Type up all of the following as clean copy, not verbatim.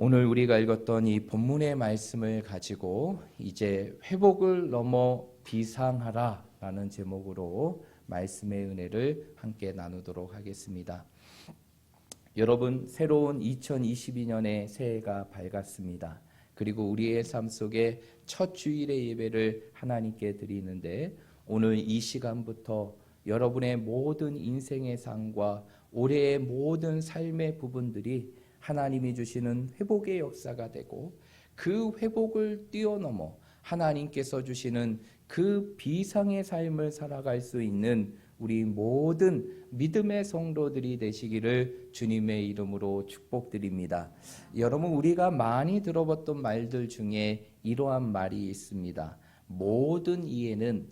오늘 우리가 읽었던 이 본문의 말씀을 가지고 이제 회복을 넘어 비상하라 라는 제목으로 말씀의 은혜를 함께 나누도록 하겠습니다. 여러분, 새로운 2022년의 새해가 밝았습니다. 그리고 우리의 삶 속에 첫 주일의 예배를 하나님께 드리는데, 오늘 이 시간부터 여러분의 모든 인생의 상과 올해의 모든 삶의 부분들이 하나님이 주시는 회복의 역사가 되고, 그 회복을 뛰어넘어 하나님께서 주시는 그 비상의 삶을 살아갈 수 있는 우리 모든 믿음의 성도들이 되시기를 주님의 이름으로 축복드립니다. 여러분, 우리가 많이 들어봤던 말들 중에 이러한 말이 있습니다. 모든 일에는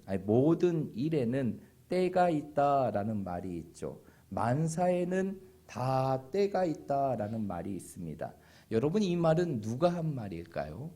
때가 있다라는 말이 있죠. 만사에는 다 때가 있다라는 말이 있습니다. 여러분, 이 말은 누가 한 말일까요?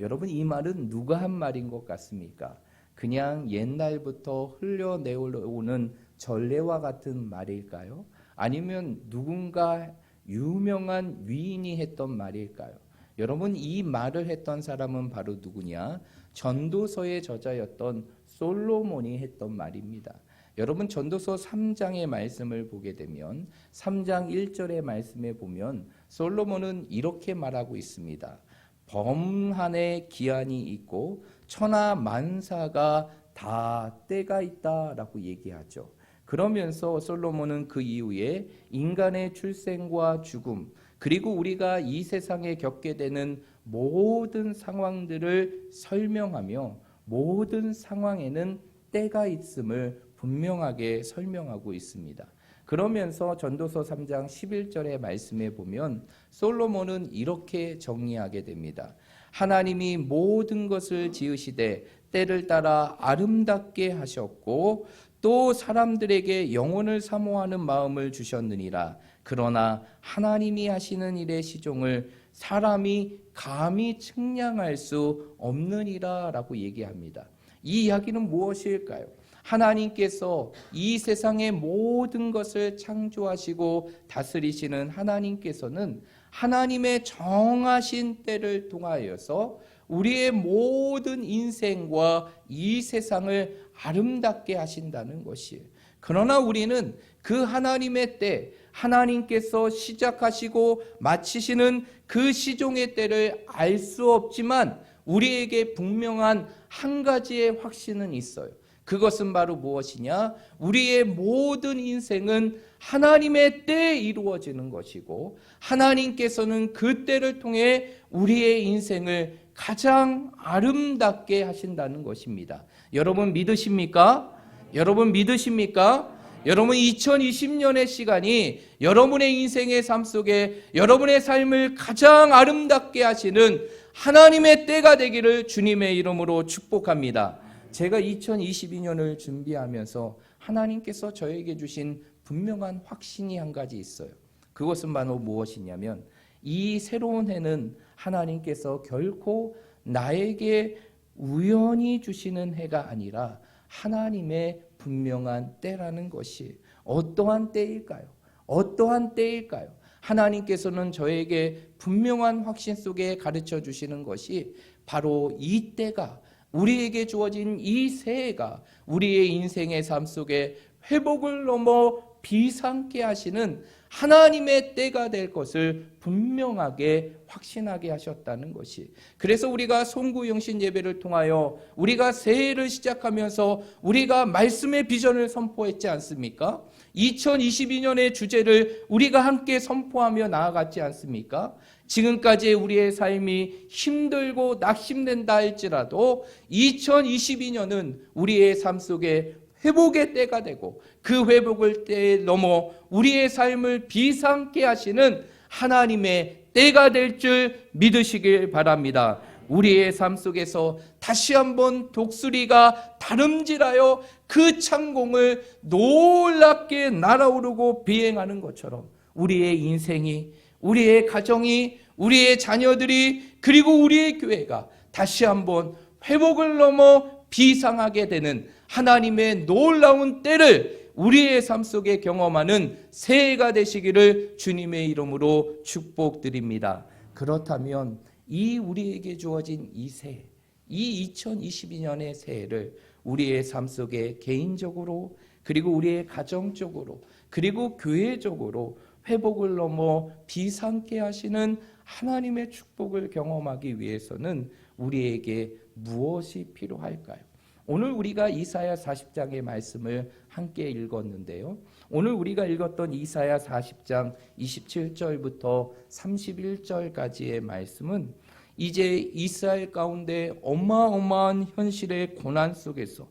여러분, 이 말은 누가 한 말인 것 같습니까? 그냥 옛날부터 흘러내려오는 전례와 같은 말일까요? 아니면 누군가 유명한 위인이 했던 말일까요? 여러분, 이 말을 했던 사람은 바로 누구냐? 전도서의 저자였던 솔로몬이 했던 말입니다. 여러분, 전도서 3장의 말씀을 보게 되면 3장 1절의 말씀에 보면 솔로몬은 이렇게 말하고 있습니다. 범한의 기한이 있고 천하 만사가 다 때가 있다라고 얘기하죠. 그러면서 솔로몬은 그 이후에 인간의 출생과 죽음, 그리고 우리가 이 세상에 겪게 되는 모든 상황들을 설명하며 모든 상황에는 때가 있음을 분명하게 설명하고 있습니다. 그러면서 전도서 3장 11절의 말씀에 보면 솔로몬은 이렇게 정리하게 됩니다. 하나님이 모든 것을 지으시되 때를 따라 아름답게 하셨고 또 사람들에게 영혼을 사모하는 마음을 주셨느니라. 그러나 하나님이 하시는 일의 시종을 사람이 감히 측량할 수 없느니라 라고 얘기합니다. 이 이야기는 무엇일까요? 하나님께서 이 세상의 모든 것을 창조하시고 다스리시는 하나님께서는 하나님의 정하신 때를 통하여서 우리의 모든 인생과 이 세상을 아름답게 하신다는 것이에요. 그러나 우리는 그 하나님의 때, 하나님께서 시작하시고 마치시는 그 시종의 때를 알 수 없지만 우리에게 분명한 한 가지의 확신은 있어요. 그것은 바로 무엇이냐? 우리의 모든 인생은 하나님의 때에 이루어지는 것이고 하나님께서는 그 때를 통해 우리의 인생을 가장 아름답게 하신다는 것입니다. 여러분 믿으십니까? 여러분 믿으십니까? 여러분 2020년의 시간이 여러분의 인생의 삶 속에 여러분의 삶을 가장 아름답게 하시는 하나님의 때가 되기를 주님의 이름으로 축복합니다. 제가 2022년을 준비하면서 하나님께서 저에게 주신 분명한 확신이 한 가지 있어요. 그것은 바로 무엇이냐면 이 새로운 해는 하나님께서 결코 나에게 우연히 주시는 해가 아니라 하나님의 분명한 때라는 것이 어떠한 때일까요? 어떠한 때일까요? 하나님께서는 저에게 분명한 확신 속에 가르쳐 주시는 것이 바로 이 때가 우리에게 주어진 이 새해가 우리의 인생의 삶 속에 회복을 넘어 비상케 하시는 하나님의 때가 될 것을 분명하게 확신하게 하셨다는 것이, 그래서 우리가 송구영신 예배를 통하여 우리가 새해를 시작하면서 우리가 말씀의 비전을 선포했지 않습니까? 2022년의 주제를 우리가 함께 선포하며 나아갔지 않습니까? 지금까지 우리의 삶이 힘들고 낙심된다 할지라도 2022년은 우리의 삶 속에 회복의 때가 되고 그 회복을 때에 넘어 우리의 삶을 비상케 하시는 하나님의 때가 될 줄 믿으시길 바랍니다. 우리의 삶 속에서 다시 한번 독수리가 다름질하여 그 창공을 놀랍게 날아오르고 비행하는 것처럼 우리의 인생이, 우리의 가정이, 우리의 자녀들이, 그리고 우리의 교회가 다시 한번 회복을 넘어 비상하게 되는 하나님의 놀라운 때를 우리의 삶 속에 경험하는 새해가 되시기를 주님의 이름으로 축복드립니다. 그렇다면 이 우리에게 주어진 이 새해, 이 2022년의 새해를 우리의 삶 속에 개인적으로 그리고 우리의 가정적으로 그리고 교회적으로 회복을 넘어 비상케 하시는 하나님의 축복을 경험하기 위해서는 우리에게 무엇이 필요할까요? 오늘 우리가 이사야 40장의 말씀을 함께 읽었는데요. 오늘 우리가 읽었던 이사야 40장 27절부터 31절까지의 말씀은 이제 이스라엘 가운데 어마어마한 현실의 고난 속에서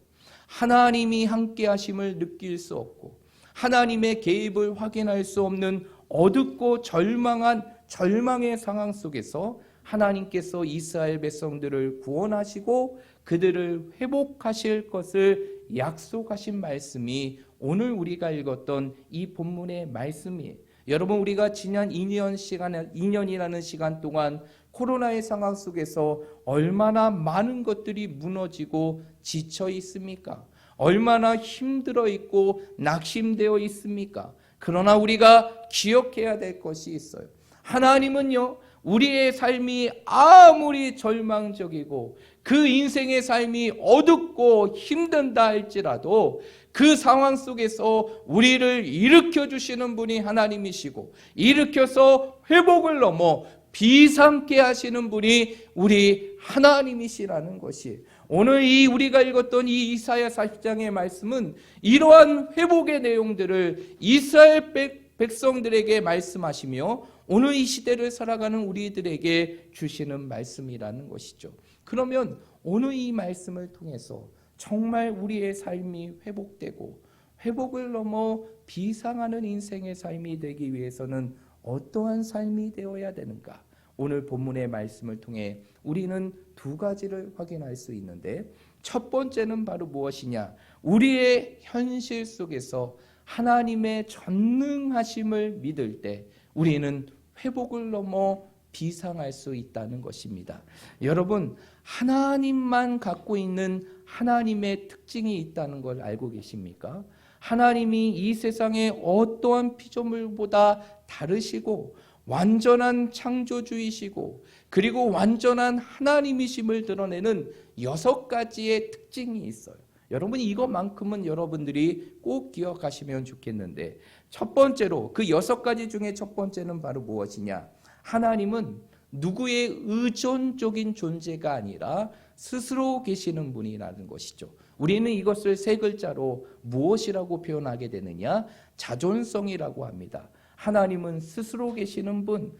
하나님이 함께 하심을 느낄 수 없고 하나님의 개입을 확인할 수 없는 어둡고 절망한 절망의 상황 속에서 하나님께서 이스라엘 백성들을 구원하시고 그들을 회복하실 것을 약속하신 말씀이 오늘 우리가 읽었던 이 본문의 말씀이에요. 여러분, 우리가 지난 2년이라는 시간 동안 코로나의 상황 속에서 얼마나 많은 것들이 무너지고 지쳐 있습니까? 얼마나 힘들어 있고 낙심되어 있습니까? 그러나 우리가 기억해야 될 것이 있어요. 하나님은요, 우리의 삶이 아무리 절망적이고 그 인생의 삶이 어둡고 힘든다 할지라도 그 상황 속에서 우리를 일으켜 주시는 분이 하나님이시고 일으켜서 회복을 넘어 비상케 하시는 분이 우리 하나님이시라는 것이 오늘 우리가 읽었던 이 이사야 40장의 말씀은 이러한 회복의 내용들을 이스라엘 백성들에게 말씀하시며 오늘 이 시대를 살아가는 우리들에게 주시는 말씀이라는 것이죠. 그러면 오늘 이 말씀을 통해서 정말 우리의 삶이 회복되고 회복을 넘어 비상하는 인생의 삶이 되기 위해서는 어떠한 삶이 되어야 되는가? 오늘 본문의 말씀을 통해 우리는 두 가지를 확인할 수 있는데 첫 번째는 바로 무엇이냐? 우리의 현실 속에서 하나님의 전능하심을 믿을 때 우리는 회복을 넘어 비상할 수 있다는 것입니다. 여러분, 하나님만 갖고 있는 하나님의 특징이 있다는 걸 알고 계십니까? 하나님이 이 세상의 어떠한 피조물보다 다르시고 완전한 창조주이시고 그리고 완전한 하나님이심을 드러내는 6가지의 특징이 있어요. 여러분, 이것만큼은 여러분들이 꼭 기억하시면 좋겠는데 첫 번째로 그 6가지 중에 첫 번째는 바로 무엇이냐? 하나님은 누구의 의존적인 존재가 아니라 스스로 계시는 분이라는 것이죠. 우리는 이것을 3글자로 무엇이라고 표현하게 되느냐? 자존성이라고 합니다. 하나님은 스스로 계시는 분,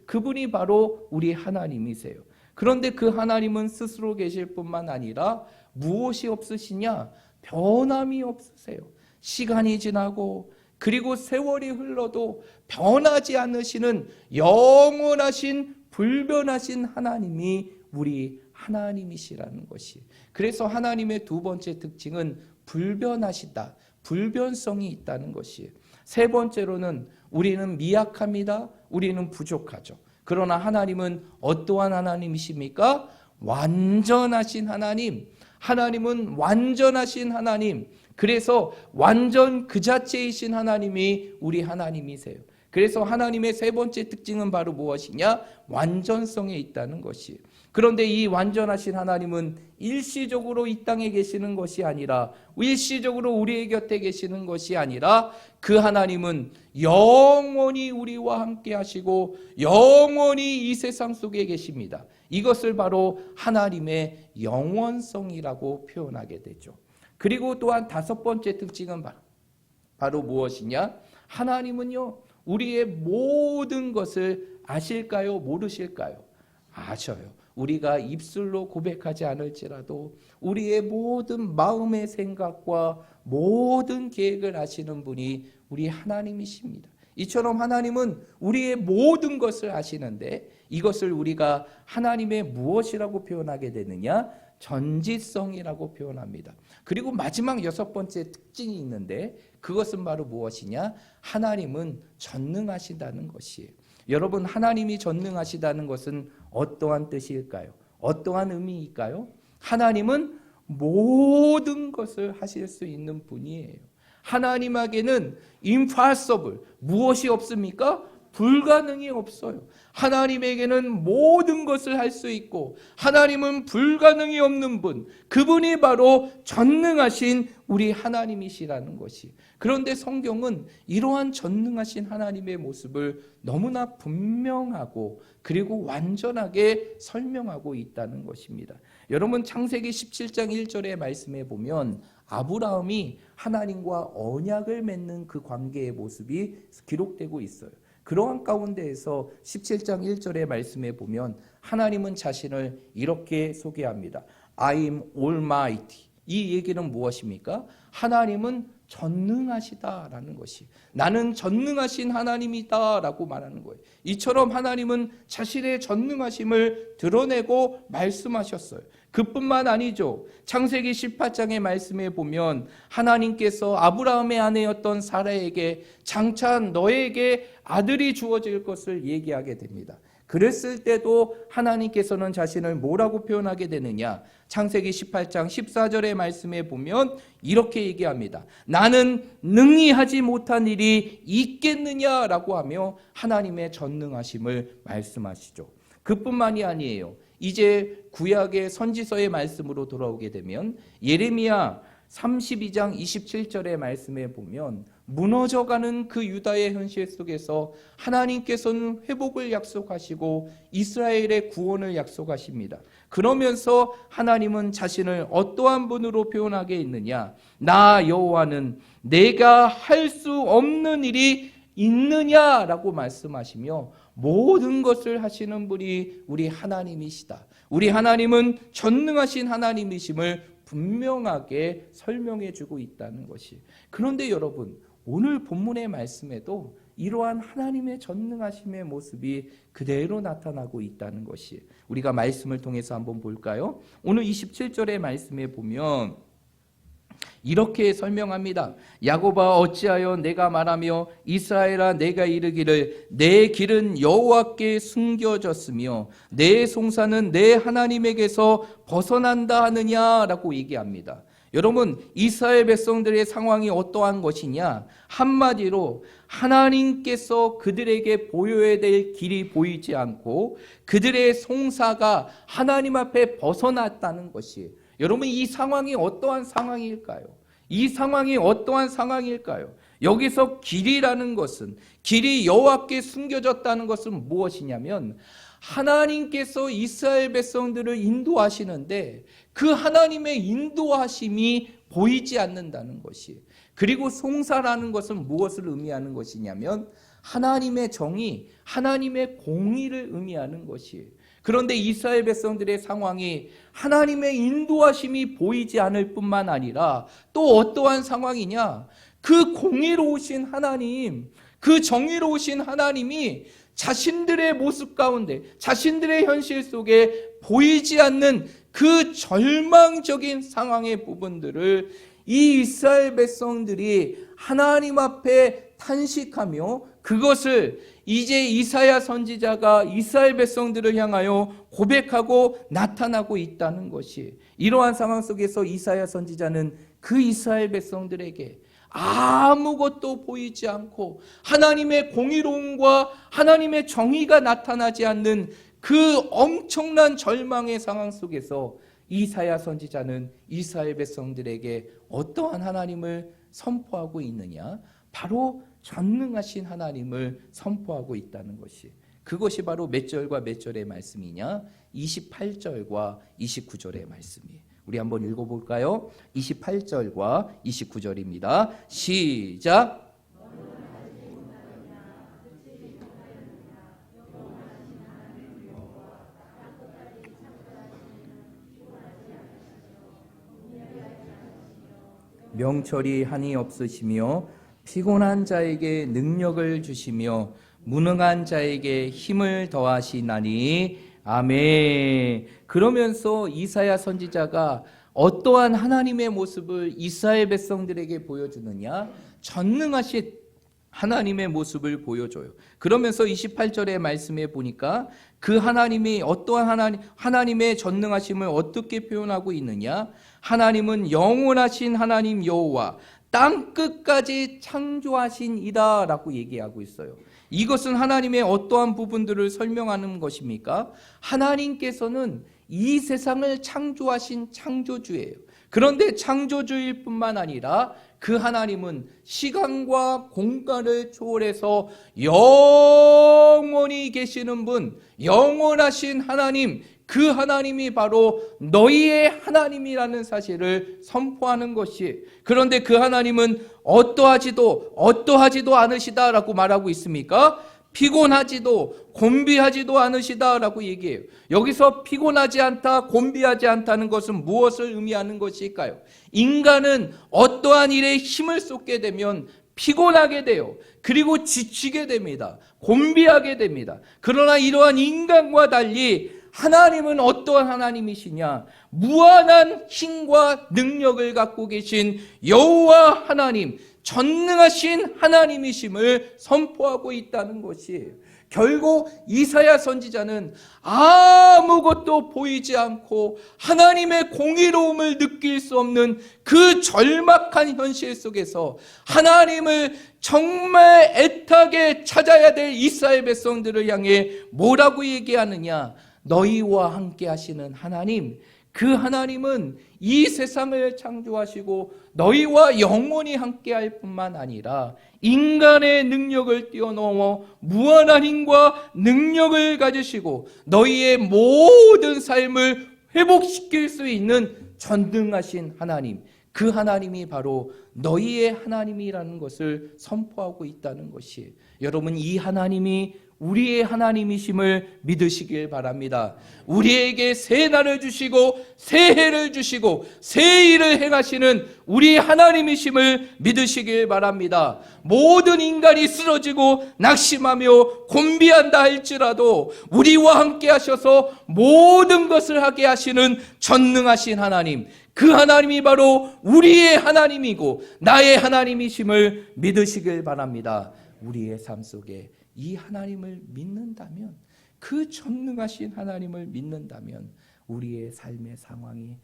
그분이 바로 우리 하나님이세요. 그런데 그 하나님은 스스로 계실 뿐만 아니라 무엇이 없으시냐? 변함이 없으세요. 시간이 지나고 그리고 세월이 흘러도 변하지 않으시는 영원하신 불변하신 하나님이 우리 하나님이시라는 것이. 그래서 하나님의 두 번째 특징은 불변하시다. 불변성이 있다는 것이에요. 세 번째로는 우리는 미약합니다. 우리는 부족하죠. 그러나 하나님은 어떠한 하나님이십니까? 완전하신 하나님. 하나님은 완전하신 하나님. 그래서 완전 그 자체이신 하나님이 우리 하나님이세요. 그래서 하나님의 세 번째 특징은 바로 무엇이냐? 완전성에 있다는 것이에요. 그런데 이 완전하신 하나님은 일시적으로 이 땅에 계시는 것이 아니라 일시적으로 우리의 곁에 계시는 것이 아니라 그 하나님은 영원히 우리와 함께 하시고 영원히 이 세상 속에 계십니다. 이것을 바로 하나님의 영원성이라고 표현하게 되죠. 그리고 또한 다섯 번째 특징은 바로 무엇이냐? 하나님은요, 우리의 모든 것을 아실까요? 모르실까요? 아셔요. 우리가 입술로 고백하지 않을지라도 우리의 모든 마음의 생각과 모든 계획을 아시는 분이 우리 하나님이십니다. 이처럼 하나님은 우리의 모든 것을 아시는데 이것을 우리가 하나님의 무엇이라고 표현하게 되느냐? 전지성이라고 표현합니다. 그리고 마지막 6번째 특징이 있는데 그것은 바로 무엇이냐? 하나님은 전능하시다는 것이에요. 여러분, 하나님이 전능하시다는 것은 어떠한 뜻일까요? 어떠한 의미일까요? 하나님은 모든 것을 하실 수 있는 분이에요. 하나님에게는 impossible, 무엇이 없습니까? 불가능이 없어요. 하나님에게는 모든 것을 할 수 있고 하나님은 불가능이 없는 분, 그분이 바로 전능하신 우리 하나님이시라는 것이. 그런데 성경은 이러한 전능하신 하나님의 모습을 너무나 분명하고 그리고 완전하게 설명하고 있다는 것입니다. 여러분, 창세기 17장 1절의 말씀에 보면 아브라함이 하나님과 언약을 맺는 그 관계의 모습이 기록되고 있어요. 그러한 가운데에서 17장 1절의 말씀에 보면 하나님은 자신을 이렇게 소개합니다. I'm Almighty. 이 얘기는 무엇입니까? 하나님은 전능하시다라는 것이, 나는 전능하신 하나님이다라고 말하는 거예요. 이처럼 하나님은 자신의 전능하심을 드러내고 말씀하셨어요. 그뿐만 아니죠. 창세기 18장의 말씀에 보면 하나님께서 아브라함의 아내였던 사라에게 장차 너에게 아들이 주어질 것을 얘기하게 됩니다. 그랬을 때도 하나님께서는 자신을 뭐라고 표현하게 되느냐? 창세기 18장 14절의 말씀에 보면 이렇게 얘기합니다. 나는 능히 하지 못한 일이 있겠느냐라고 하며 하나님의 전능하심을 말씀하시죠. 그뿐만이 아니에요. 이제 구약의 선지서의 말씀으로 돌아오게 되면 예레미야 32장 27절의 말씀에 보면 무너져가는 그 유다의 현실 속에서 하나님께서는 회복을 약속하시고 이스라엘의 구원을 약속하십니다. 그러면서 하나님은 자신을 어떠한 분으로 표현하게 있느냐? 나 여호와는 내가 할 수 없는 일이 있느냐라고 말씀하시며 모든 것을 하시는 분이 우리 하나님이시다. 우리 하나님은 전능하신 하나님이심을 분명하게 설명해 주고 있다는 것이. 그런데 여러분, 오늘 본문의 말씀에도 이러한 하나님의 전능하심의 모습이 그대로 나타나고 있다는 것이. 우리가 말씀을 통해서 한번 볼까요? 오늘 27절의 말씀에 보면 이렇게 설명합니다. 야곱아 어찌하여 내가 말하며 이스라엘아 내가 이르기를 내 길은 여호와께 숨겨졌으며 내 송사는 내 하나님에게서 벗어난다 하느냐라고 얘기합니다. 여러분, 이스라엘 백성들의 상황이 어떠한 것이냐? 한마디로 하나님께서 그들에게 보여야 될 길이 보이지 않고 그들의 송사가 하나님 앞에 벗어났다는 것이. 여러분, 이 상황이 어떠한 상황일까요? 이 상황이 어떠한 상황일까요? 여기서 길이라는 것은, 길이 여호와께 숨겨졌다는 것은 무엇이냐면 하나님께서 이스라엘 백성들을 인도하시는데 그 하나님의 인도하심이 보이지 않는다는 것이. 그리고 송사라는 것은 무엇을 의미하는 것이냐면 하나님의 정의, 하나님의 공의를 의미하는 것이. 그런데 이스라엘 백성들의 상황이 하나님의 인도하심이 보이지 않을 뿐만 아니라 또 어떠한 상황이냐? 그 공의로우신 하나님, 그 정의로우신 하나님이 자신들의 모습 가운데, 자신들의 현실 속에 보이지 않는 그 절망적인 상황의 부분들을 이 이스라엘 백성들이 하나님 앞에 탄식하며 그것을 이제 이사야 선지자가 이스라엘 백성들을 향하여 고백하고 나타나고 있다는 것이. 이러한 상황 속에서 이사야 선지자는 그 이스라엘 백성들에게 아무것도 보이지 않고 하나님의 공의로움과 하나님의 정의가 나타나지 않는 그 엄청난 절망의 상황 속에서 이사야 선지자는 이스라엘 백성들에게 어떠한 하나님을 선포하고 있느냐? 바로 전능하신 하나님을 선포하고 있다는 것이. 그것이 바로 몇 절과 몇 절의 말씀이냐? 28절과 29절의 말씀이에요. 우리 한번 읽어볼까요? 28절과 29절입니다. 시작! 명철이 한이 없으시며 피곤한 자에게 능력을 주시며 무능한 자에게 힘을 더하시나니 아멘. 그러면서 이사야 선지자가 어떠한 하나님의 모습을 이스라엘 백성들에게 보여주느냐? 전능하신 하나님의 모습을 보여줘요. 그러면서 28절의 말씀에 보니까 그 하나님이 어떠한 하나님의 전능하심을 어떻게 표현하고 있느냐? 하나님은 영원하신 하나님 여호와 땅 끝까지 창조하신 이다라고 얘기하고 있어요. 이것은 하나님의 어떠한 부분들을 설명하는 것입니까? 하나님께서는 이 세상을 창조하신 창조주예요. 그런데 창조주일 뿐만 아니라 그 하나님은 시간과 공간을 초월해서 영원히 계시는 분, 영원하신 하나님, 그 하나님이 바로 너희의 하나님이라는 사실을 선포하는 것이, 그런데 그 하나님은 어떠하지도 않으시다라고 말하고 있습니까? 피곤하지도 곤비하지도 않으시다라고 얘기해요. 여기서 피곤하지 않다, 곤비하지 않다는 것은 무엇을 의미하는 것일까요? 인간은 어떠한 일에 힘을 쏟게 되면 피곤하게 돼요. 그리고 지치게 됩니다. 곤비하게 됩니다. 그러나 이러한 인간과 달리 하나님은 어떠한 하나님이시냐? 무한한 힘과 능력을 갖고 계신 여호와 하나님, 전능하신 하나님이심을 선포하고 있다는 것이에요. 결국 이사야 선지자는 아무것도 보이지 않고 하나님의 공의로움을 느낄 수 없는 그 절박한 현실 속에서 하나님을 정말 애타게 찾아야 될 이스라엘 백성들을 향해 뭐라고 얘기하느냐? 너희와 함께 하시는 하나님, 그 하나님은 이 세상을 창조하시고 너희와 영원히 함께할 뿐만 아니라 인간의 능력을 뛰어넘어 무한한 힘과 능력을 가지시고 너희의 모든 삶을 회복시킬 수 있는 전능하신 하나님, 그 하나님이 바로 너희의 하나님이라는 것을 선포하고 있다는 것이에요. 여러분, 이 하나님이 우리의 하나님이심을 믿으시길 바랍니다. 우리에게 새 날을 주시고 새 해를 주시고 새 일을 행하시는 우리 하나님이심을 믿으시길 바랍니다. 모든 인간이 쓰러지고 낙심하며 곤비한다 할지라도 우리와 함께 하셔서 모든 것을 하게 하시는 전능하신 하나님, 그 하나님이 바로 우리의 하나님이고 나의 하나님이심을 믿으시길 바랍니다. 우리의 삶 속에 이 하나님을 믿는다면, 그 전능하신 하나님을 믿는다면 우리의 삶의 상황이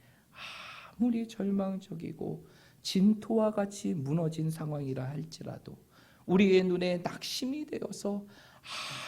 아무리 절망적이고 진토와 같이 무너진 상황이라 할지라도, 우리의 눈에 낙심이 되어서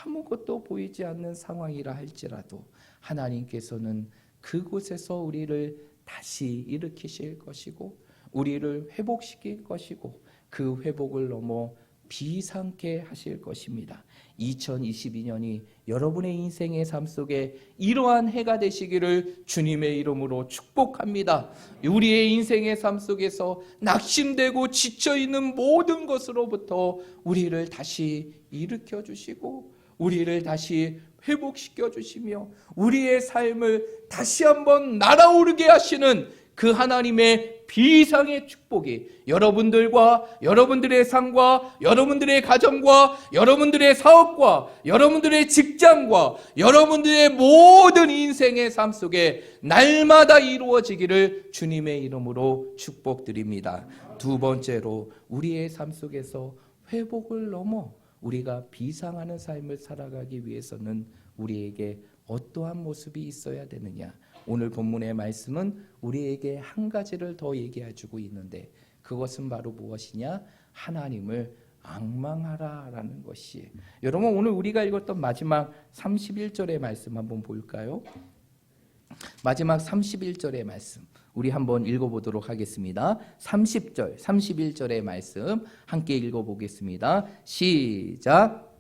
아무것도 보이지 않는 상황이라 할지라도 하나님께서는 그곳에서 우리를 다시 일으키실 것이고 우리를 회복시킬 것이고 그 회복을 넘어 비상케 하실 것입니다. 2022년이 여러분의 인생의 삶 속에 이러한 해가 되시기를 주님의 이름으로 축복합니다. 우리의 인생의 삶 속에서 낙심되고 지쳐있는 모든 것으로부터 우리를 다시 일으켜 주시고 우리를 다시 회복시켜 주시며 우리의 삶을 다시 한번 날아오르게 하시는 그 하나님의 비상의 축복이 여러분들과 여러분들의 삶과 여러분들의 가정과 여러분들의 사업과 여러분들의 직장과 여러분들의 모든 인생의 삶 속에 날마다 이루어지기를 주님의 이름으로 축복드립니다. 두 번째로, 우리의 삶 속에서 회복을 넘어 우리가 비상하는 삶을 살아가기 위해서는 우리에게 어떠한 모습이 있어야 되느냐? 오늘 본문의 말씀은 우리에게 한 가지를 더 얘기해주고 있는데 그것은 바로 무엇이냐? 하나님을 앙망하라라는 것이에요. 여러분, 오늘 우리가 읽었던 마지막 31절의 말씀 한번 볼까요? 마지막 31절의 말씀 우리 한번 읽어보도록 하겠습니다. 30절, 31절의 말씀 함께 읽어보겠습니다. 시작.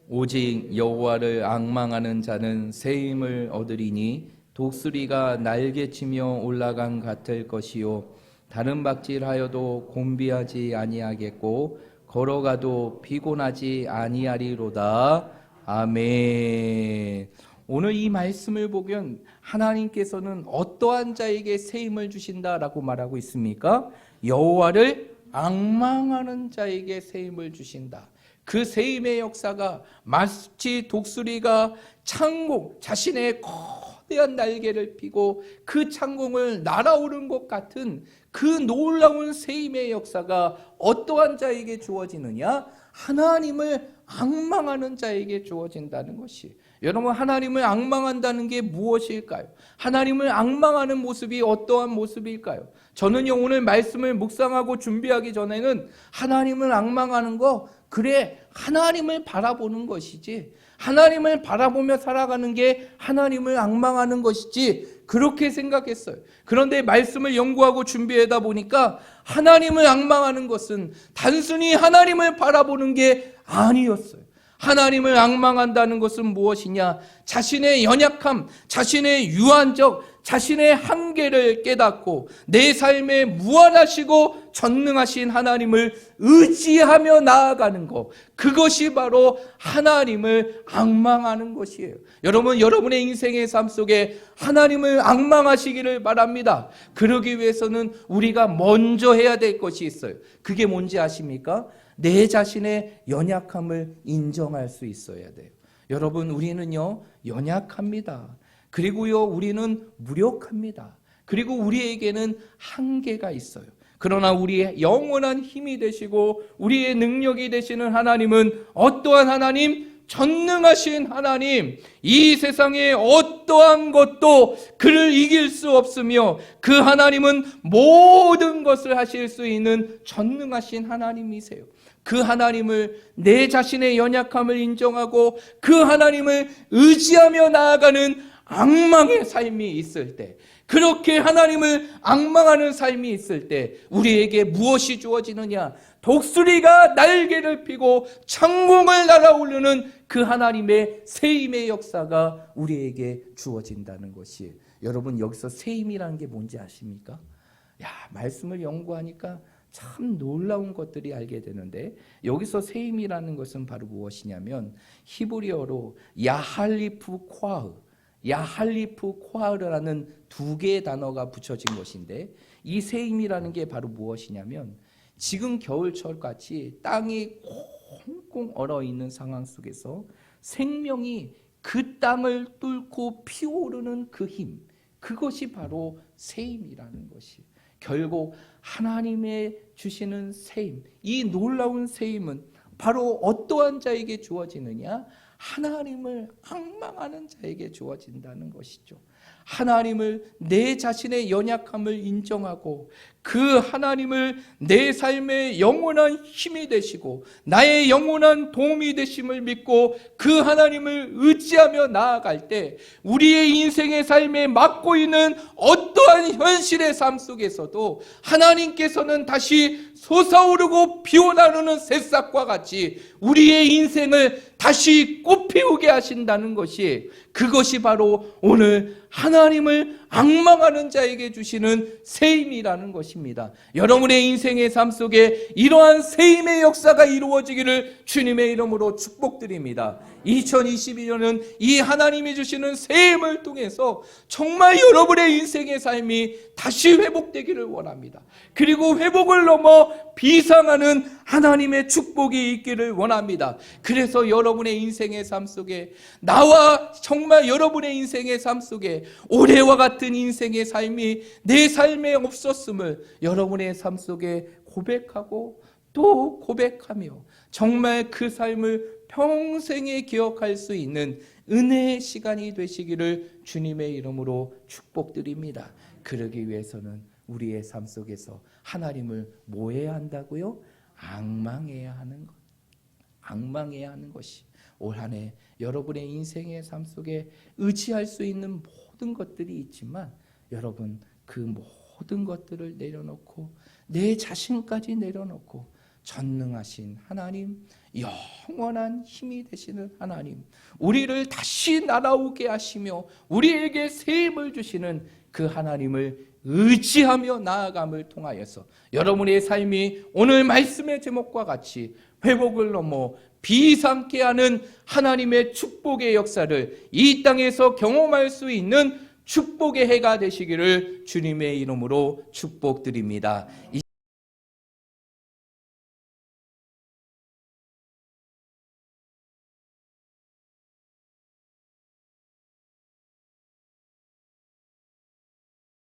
오직 여호와를 앙망하는 자는 새 힘을 얻으리니 독수리가 날개치며 올라간 같을 것이요 다른 박질하여도 곤비하지 아니하겠고 걸어가도 피곤하지 아니하리로다. 아멘. 오늘 이 말씀을 보면 하나님께서는 어떠한 자에게 새 힘을 주신다라고 말하고 있습니까? 여호와를 앙망하는 자에게 새 힘을 주신다. 그 새 힘의 역사가 마치 독수리가 창공, 자신의 거대한 날개를 펴고 그 창공을 날아오른 것 같은 그 놀라운 새 힘의 역사가 어떠한 자에게 주어지느냐? 하나님을 앙망하는 자에게 주어진다는 것이. 여러분, 하나님을 앙망한다는 게 무엇일까요? 하나님을 앙망하는 모습이 어떠한 모습일까요? 저는요, 오늘 말씀을 묵상하고 준비하기 전에는 하나님을 앙망하는 거, 그래, 하나님을 바라보는 것이지, 하나님을 바라보며 살아가는 게 하나님을 앙망하는 것이지, 그렇게 생각했어요. 그런데 말씀을 연구하고 준비하다 보니까 하나님을 앙망하는 것은 단순히 하나님을 바라보는 게 아니었어요. 하나님을 앙망한다는 것은 무엇이냐? 자신의 연약함, 자신의 유한적, 자신의 한계를 깨닫고 내 삶에 무한하시고 전능하신 하나님을 의지하며 나아가는 것, 그것이 바로 하나님을 앙망하는 것이에요. 여러분, 여러분의 인생의 삶 속에 하나님을 앙망하시기를 바랍니다. 그러기 위해서는 우리가 먼저 해야 될 것이 있어요. 그게 뭔지 아십니까? 내 자신의 연약함을 인정할 수 있어야 돼요. 여러분, 우리는요, 연약합니다. 그리고요, 우리는 무력합니다. 그리고 우리에게는 한계가 있어요. 그러나 우리의 영원한 힘이 되시고 우리의 능력이 되시는 하나님은 어떠한 하나님? 전능하신 하나님, 이 세상에 어떠한 것도 그를 이길 수 없으며 그 하나님은 모든 것을 하실 수 있는 전능하신 하나님이세요. 그 하나님을, 내 자신의 연약함을 인정하고 그 하나님을 의지하며 나아가는 앙망의 삶이 있을 때, 그렇게 하나님을 앙망하는 삶이 있을 때 우리에게 무엇이 주어지느냐? 독수리가 날개를 펴고 창공을 날아오르는 그 하나님의 세임의 역사가 우리에게 주어진다는 것이, 여러분, 여기서 세임이라는 게 뭔지 아십니까? 말씀을 연구하니까 참 놀라운 것들이 알게 되는데, 여기서 세임이라는 것은 바로 무엇이냐면 히브리어로 야할리프 코하르라는 두 개의 단어가 붙여진 것인데, 이 세임이라는 게 바로 무엇이냐면 지금 겨울철 같이 땅이 꽁꽁 얼어있는 상황 속에서 생명이 그 땅을 뚫고 피어오르는 그 힘, 그것이 바로 세임이라는 것이, 결국 하나님의 주시는 세임, 이 놀라운 세임은 바로 어떠한 자에게 주어지느냐? 하나님을 앙망하는 자에게 주어진다는 것이죠. 하나님을, 내 자신의 연약함을 인정하고 그 하나님을 내 삶의 영원한 힘이 되시고 나의 영원한 도움이 되심을 믿고 그 하나님을 의지하며 나아갈 때 우리의 인생의 삶에 맡고 있는 어떠한 현실의 삶 속에서도 하나님께서는 다시 솟아오르고 피어나르는 새싹과 같이 우리의 인생을 다시 꽃피우게 하신다는 것이, 그것이 바로 오늘 하나님을 앙망하는 자에게 주시는 세임이라는 것입니다. 여러분의 인생의 삶 속에 이러한 세임의 역사가 이루어지기를 주님의 이름으로 축복드립니다. 2022년은 이 하나님이 주시는 세임을 통해서 정말 여러분의 인생의 삶이 다시 회복되기를 원합니다. 그리고 회복을 넘어 비상하는 하나님의 축복이 있기를 원합니다. 그래서 여러분의 인생의 삶 속에, 나와 정말 여러분의 인생의 삶 속에 올해와 같은 인생의 삶이 내 삶에 없었음을 여러분의 삶 속에 고백하고 또 고백하며 정말 그 삶을 평생에 기억할 수 있는 은혜의 시간이 되시기를 주님의 이름으로 축복드립니다. 그러기 위해서는 우리의 삶 속에서 하나님을 뭐 해야 한다고요? 앙망해야 하는 것. 앙망해야 하는 것이 올 한 해 여러분의 인생의 삶 속에 의지할 수 있는 모든 것들이 있지만, 여러분 그 모든 것들을 내려놓고 내 자신까지 내려놓고 전능하신 하나님, 영원한 힘이 되시는 하나님, 우리를 다시 날아오게 하시며 우리에게 세임을 주시는 그 하나님을 의지하며 나아감을 통하여서 여러분의 삶이 오늘 말씀의 제목과 같이 회복을 넘어 비상케 하는 하나님의 축복의 역사를 이 땅에서 경험할 수 있는 축복의 해가 되시기를 주님의 이름으로 축복드립니다.